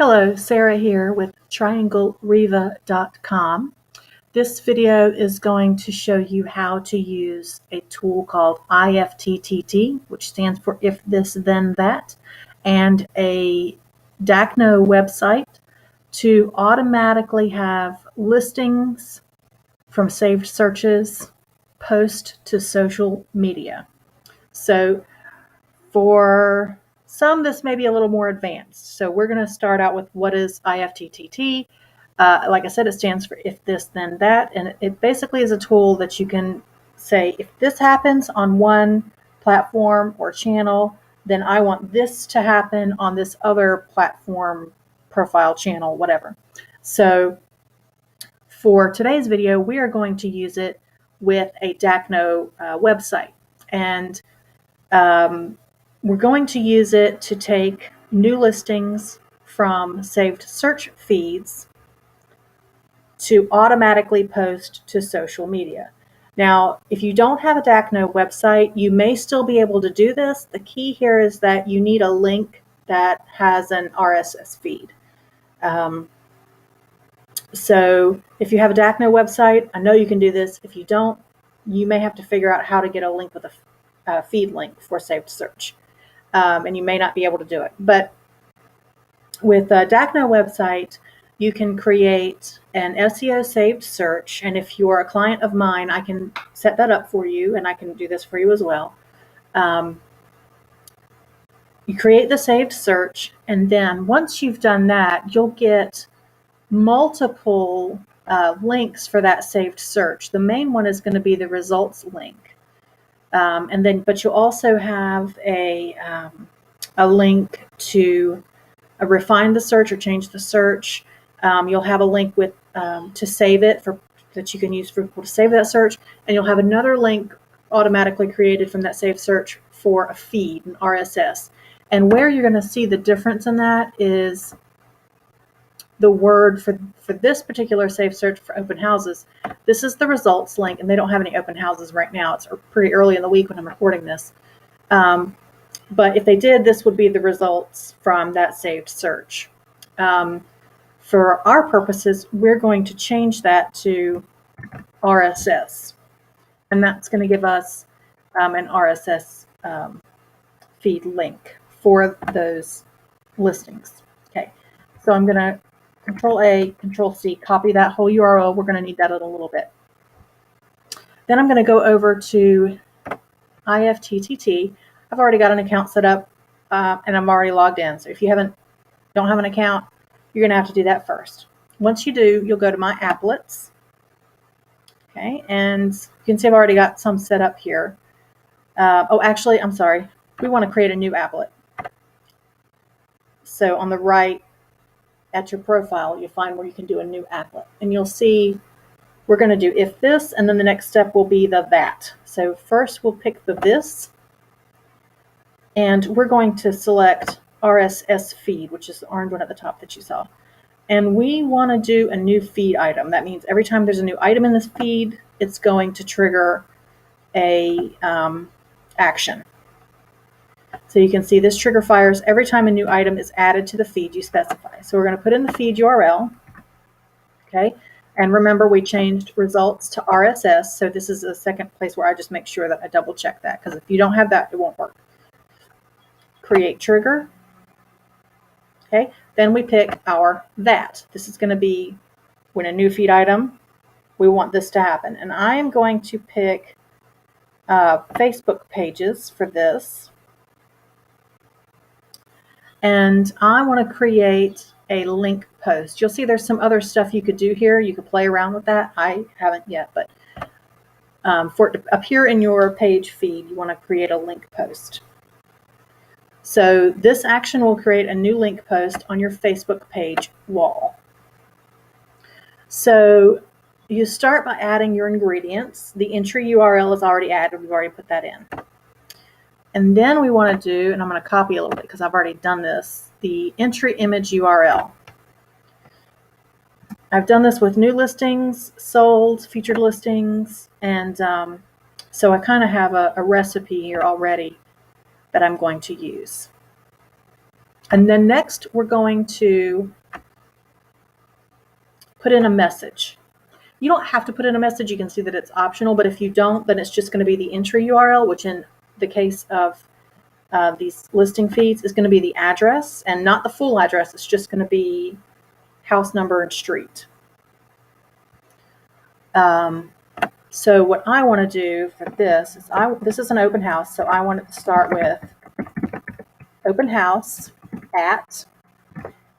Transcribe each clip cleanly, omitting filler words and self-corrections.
Hello, Sarah here with TriangleReva.com. This video is going to show you how to use a tool called IFTTT, which stands for If This Then That, and a DACNO website to automatically have listings from saved searches post to social media. So for some, this may be a little more advanced. So we're going to start out with what is IFTTT. Like I said, it stands for If This Then That, and it basically is a tool that you can say, if this happens on one platform or channel, then I want this to happen on this other platform, profile, channel, whatever. So for today's video, we are going to use it with a DACNO website. And we're going to use it to take new listings from saved search feeds to automatically post to social media. Now, if you don't have a DACNO website, you may still be able to do this. The key here is that you need a link that has an RSS feed. So if you have a DACNO website, I know you can do this. If you don't, you may have to figure out how to get a link with a feed link for saved search. And you may not be able to do it. But with a DACNO website, you can create an SEO saved search. And if you're a client of mine, I can set that up for you, and I can do this for you as well. You create the saved search, and then once you've done that, you'll get multiple links for that saved search. The main one is going to be the results link. But you'll also have a link to refine the search or change the search. You'll have a link with to save it that you can use for people to save that search, and you'll have another link automatically created from that saved search for a feed, an RSS. And where you're going to see the difference in that is the word for this particular saved search for open houses. This is the results link, and they don't have any open houses right now. It's pretty early in the week when I'm recording this. But if they did, this would be the results from that saved search. For our purposes, we're going to change that to RSS, and that's going to give us an RSS feed link for those listings. Okay, so I'm going to Control-A, Control-C, copy that whole URL. We're going to need that in a little bit. Then I'm going to go over to IFTTT. I've already got an account set up, and I'm already logged in. So if you don't have an account, you're going to have to do that first. Once you do, you'll go to My Applets. Okay, and you can see I've already got some set up here. Actually, I'm sorry. We want to create a new applet. So on the right, at your profile, you'll find where you can do a new applet. And you'll see we're going to do if this, and then the next step will be the that. So first we'll pick the this, and we're going to select RSS feed, which is the orange one at the top that you saw. And we want to do a new feed item. That means every time there's a new item in this feed, it's going to trigger a action. So you can see this trigger fires every time a new item is added to the feed you specify. So we're going to put in the feed URL. Okay, and remember we changed results to RSS. So this is the second place where I just make sure that I double check that, because if you don't have that, it won't work. Create trigger. Okay, then we pick our that. This is going to be when a new feed item, we want this to happen. And I am going to pick Facebook pages for this. And I want to create a link post. You'll see there's some other stuff you could do here. You could play around with that. I haven't yet, but for it to appear in your page feed, you want to create a link post. So this action will create a new link post on your Facebook page wall. So you start by adding your ingredients. The entry URL is already added. We've already put that in. And then we want to do, and I'm going to copy a little bit because I've already done this, the entry image URL. I've done this with new listings, sold, featured listings, and so I kind of have a recipe here already that I'm going to use. And then next, we're going to put in a message. You don't have to put in a message. You can see that it's optional, but if you don't, then it's just going to be the entry URL, which in the case of these listing feeds is going to be the address and not the full address. It's just going to be house number and street. So what I want to do for this is this is an open house, so I want it to start with open house at,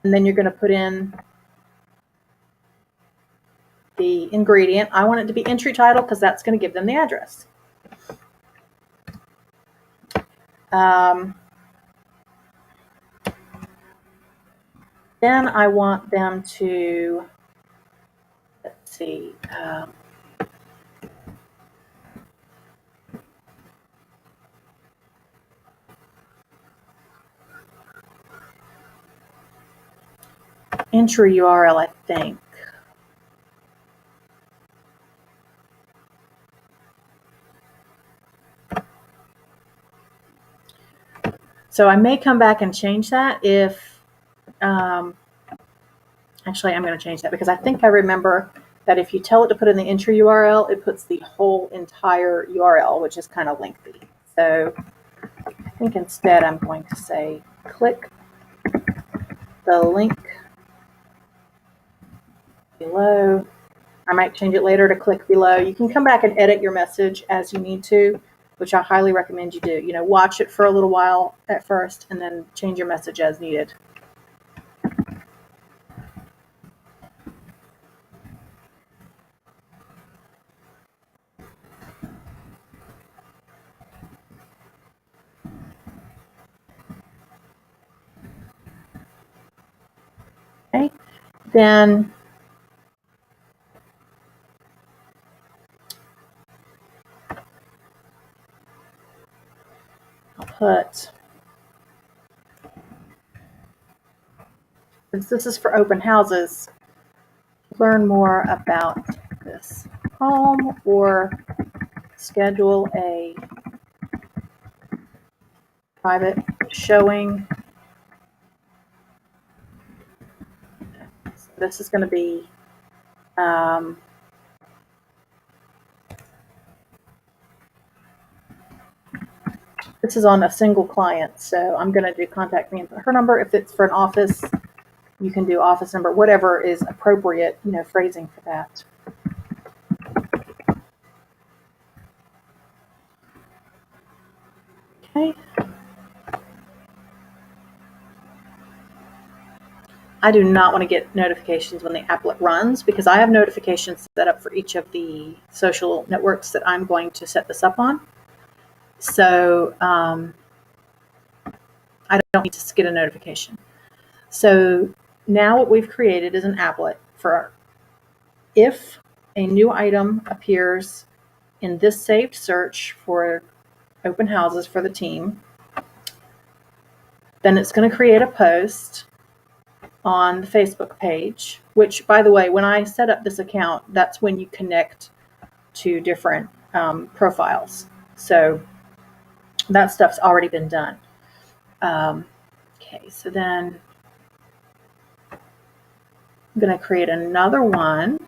and then you're going to put in the ingredient. I want it to be entry title because that's going to give them the address. Then I want them to, let's see, entry URL, I think. So I may come back and change that if, actually I'm going to change that because I think I remember that if you tell it to put in the entry URL, it puts the whole entire URL, which is kind of lengthy. So I think instead I'm going to say click the link below. I might change it later to click below. You can come back and edit your message as you need to, which I highly recommend you do. You know, watch it for a little while at first and then change your message as needed. Okay, then I'll put, since this is for open houses, learn more about this home or schedule a private showing. So this is going to be this is on a single client, so I'm going to do contact me and put her number. If it's for an office, you can do office number, whatever is appropriate, you know, phrasing for that. Okay. I do not want to get notifications when the applet runs because I have notifications set up for each of the social networks that I'm going to set this up on. So I don't need to get a notification. So now what we've created is an applet for if a new item appears in this saved search for open houses for the team, then it's going to create a post on the Facebook page, which, by the way, when I set up this account, that's when you connect to different profiles. So that stuff's already been done. Okay, so then I'm going to create another one.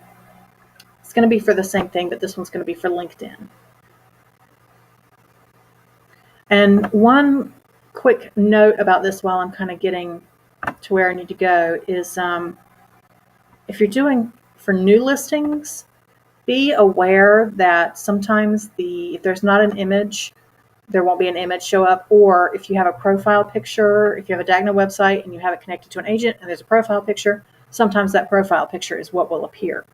It's going to be for the same thing, but this one's going to be for LinkedIn. And one quick note about this while I'm kind of getting to where I need to go is if you're doing for new listings, be aware that sometimes if there's not an image, there won't be an image show up, or if you have a profile picture, if you have a Dagna website and you have it connected to an agent and there's a profile picture, sometimes that profile picture is what will appear.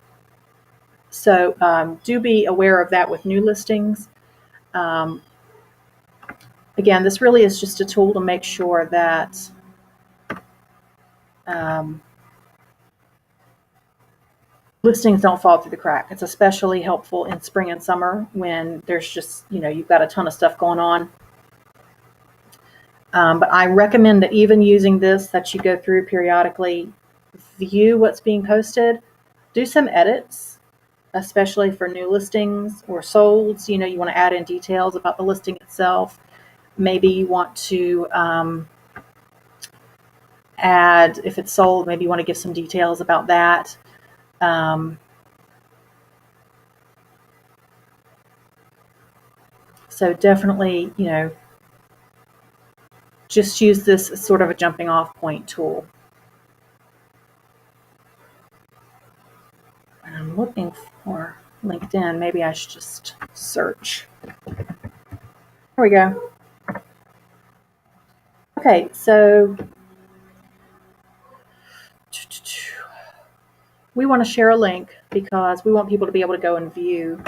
So do be aware of that with new listings. Again, this really is just a tool to make sure that listings don't fall through the crack. It's especially helpful in spring and summer when there's just, you know, you've got a ton of stuff going on. But I recommend that even using this, that you go through periodically, view what's being posted, do some edits, especially for new listings or solds. You know, you want to add in details about the listing itself. Maybe you want to ad. If it's sold, maybe you want to give some details about that. So definitely, just use this as sort of a jumping off point tool. And I'm looking for LinkedIn. Maybe I should just search. Here we go. Okay, so we want to share a link because we want people to be able to go and view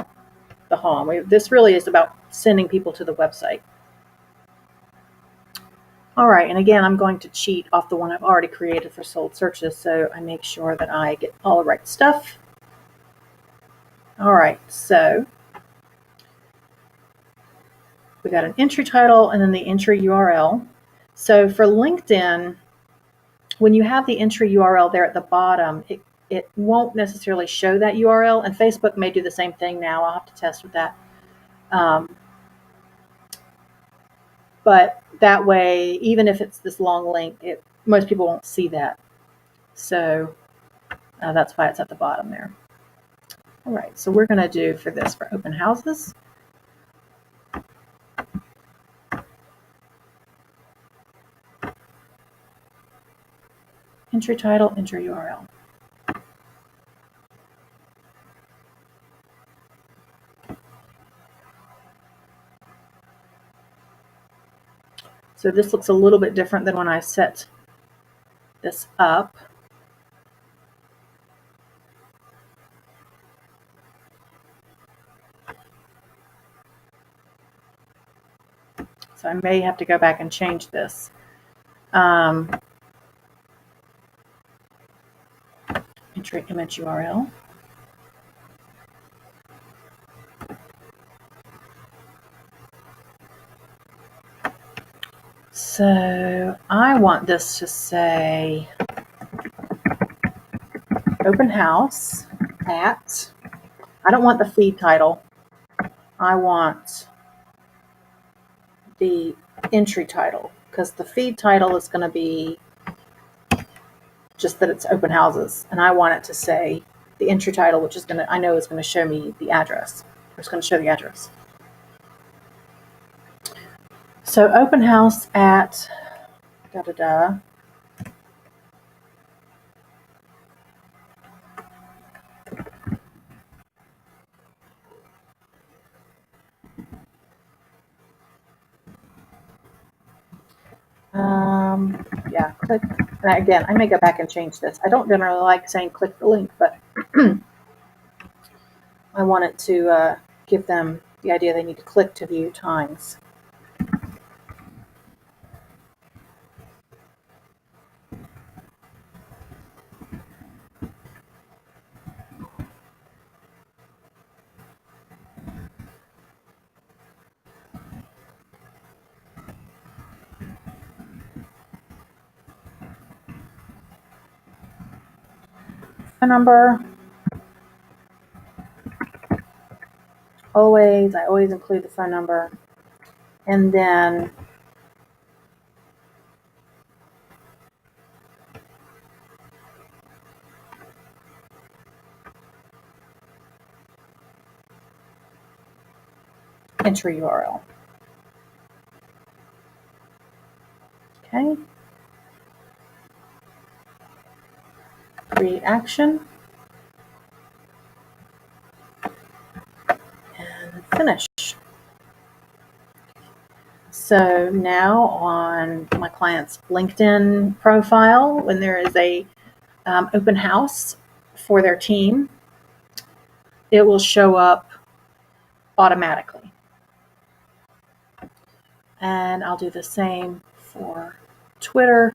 the home. This really is about sending people to the website. All right, and again, I'm going to cheat off the one I've already created for sold searches, so I make sure that I get all the right stuff. All right, so we got an entry title and then the entry URL. So for LinkedIn, when you have the entry URL there at the bottom, it won't necessarily show that URL, and Facebook may do the same thing now. I'll have to test with that. But that way, even if it's this long link, most people won't see that. So that's why it's at the bottom there. All right, so we're going to do for this for open houses. Entry title, entry URL. So this looks a little bit different than when I set this up. So I may have to go back and change this. Entry image URL. So I want this to say open house at, I don't want the feed title. I want the entry title because the feed title is going to be just that it's open houses, and I want it to say the entry title, which is I know is going to show me the address. It's going to show the address. So open house at da-da-da. Yeah, click. And again, I may go back and change this. I don't generally like saying click the link, but I want it to give them the idea they need to click to view times. Phone number. I always include the phone number. And then entry URL. Okay. Create action. And finish. So now on my client's LinkedIn profile, when there is a open house for their team, it will show up automatically. And I'll do the same for Twitter.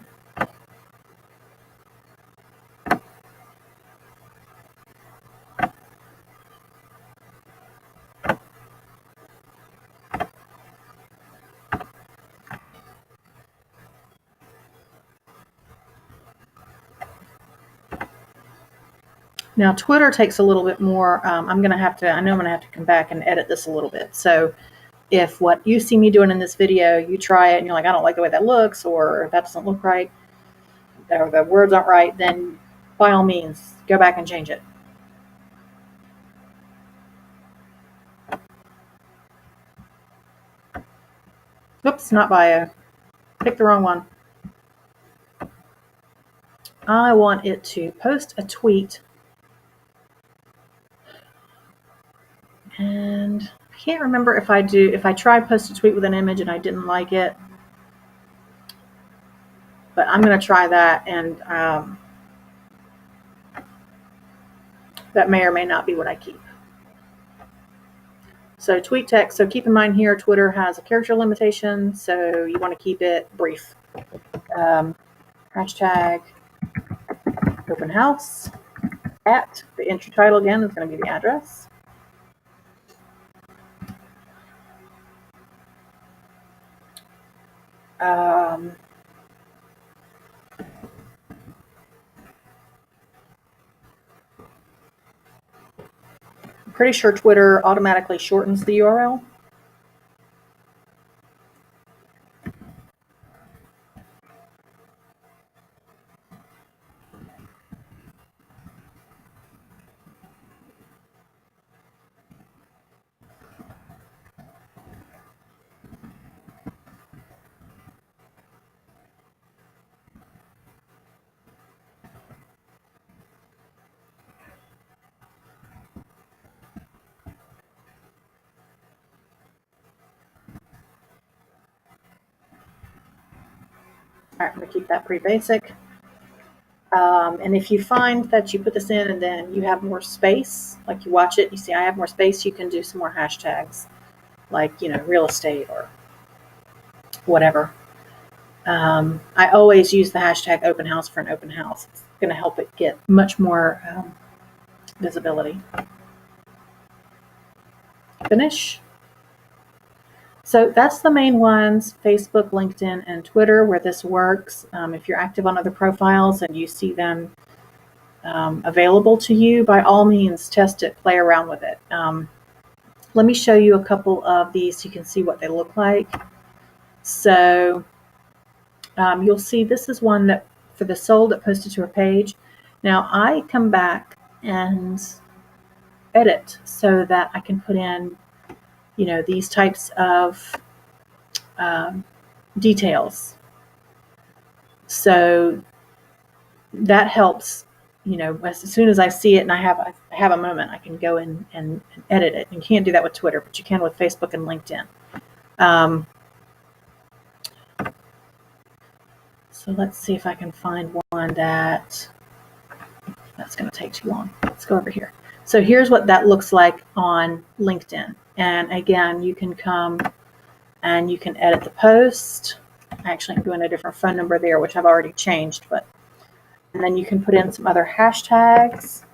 Now Twitter takes a little bit more. I know I'm going to have to come back and edit this a little bit. So if what you see me doing in this video, you try it and you're like, I don't like the way that looks, or that doesn't look right, or the words aren't right, then by all means, go back and change it. Oops, not bio. Pick the wrong one. I want it to post a tweet. And I can't remember if I tried post a tweet with an image and I didn't like it. But I'm going to try that, and that may or may not be what I keep. So tweet text. So keep in mind here, Twitter has a character limitation, so you want to keep it brief. Hashtag open house at the entry title again is going to be the address. I'm pretty sure Twitter automatically shortens the URL. All right, I'm going to keep that pretty basic. And if you find that you put this in and then you have more space, like you watch it, you see I have more space, you can do some more hashtags, like, real estate or whatever. I always use the hashtag open house for an open house. It's going to help it get much more visibility. Finish. So that's the main ones, Facebook, LinkedIn, and Twitter, where this works. If you're active on other profiles and you see them available to you, by all means, test it, play around with it. Let me show you a couple of these so you can see what they look like. So you'll see this is one that for the soul that posted to her page. Now I come back and edit so that I can put in, these types of details. So that helps, as soon as I see it and I have a moment, I can go in and edit it. You can't do that with Twitter, but you can with Facebook and LinkedIn. So let's see if I can find one that's going to take too long. Let's go over here. So here's what that looks like on LinkedIn. And again, you can come and you can edit the post. Actually, I'm doing a different phone number there, which I've already changed. And then you can put in some other hashtags.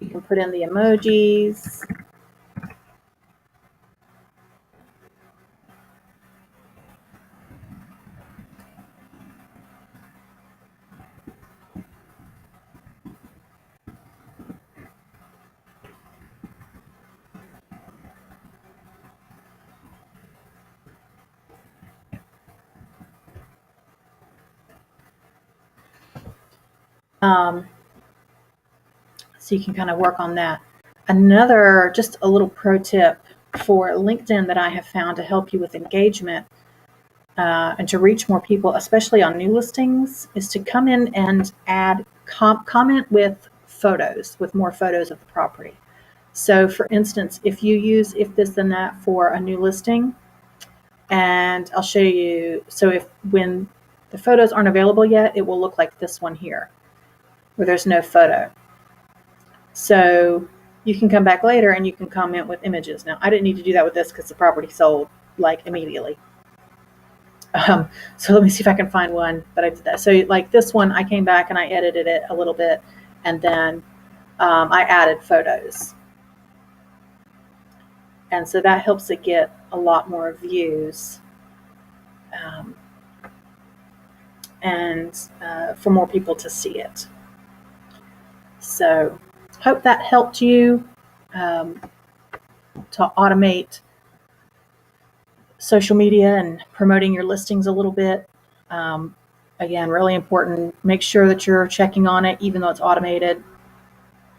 You can put in the emojis. So you can kind of work on that. Just a little pro tip for LinkedIn that I have found to help you with engagement and to reach more people, especially on new listings, is to come in and add comment with photos, with more photos of the property. So for instance, if you use if this then that for a new listing, and I'll show you, so when the photos aren't available yet, it will look like this one here, where there's no photo. So you can come back later and you can comment with images. Now, I didn't need to do that with this because the property sold like immediately. So let me see if I can find one that I did that. So like this one, I came back and I edited it a little bit, and then I added photos. And so that helps it get a lot more views and for more people to see it. So hope that helped you to automate social media and promoting your listings a little bit. Again, really important. Make sure that you're checking on it, even though it's automated.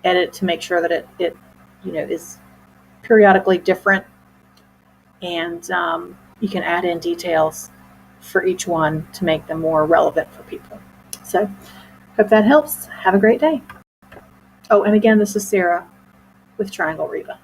Edit to make sure that it is periodically different, and you can add in details for each one to make them more relevant for people. So, hope that helps. Have a great day. Oh, and again, this is Sarah with Triangle Reba.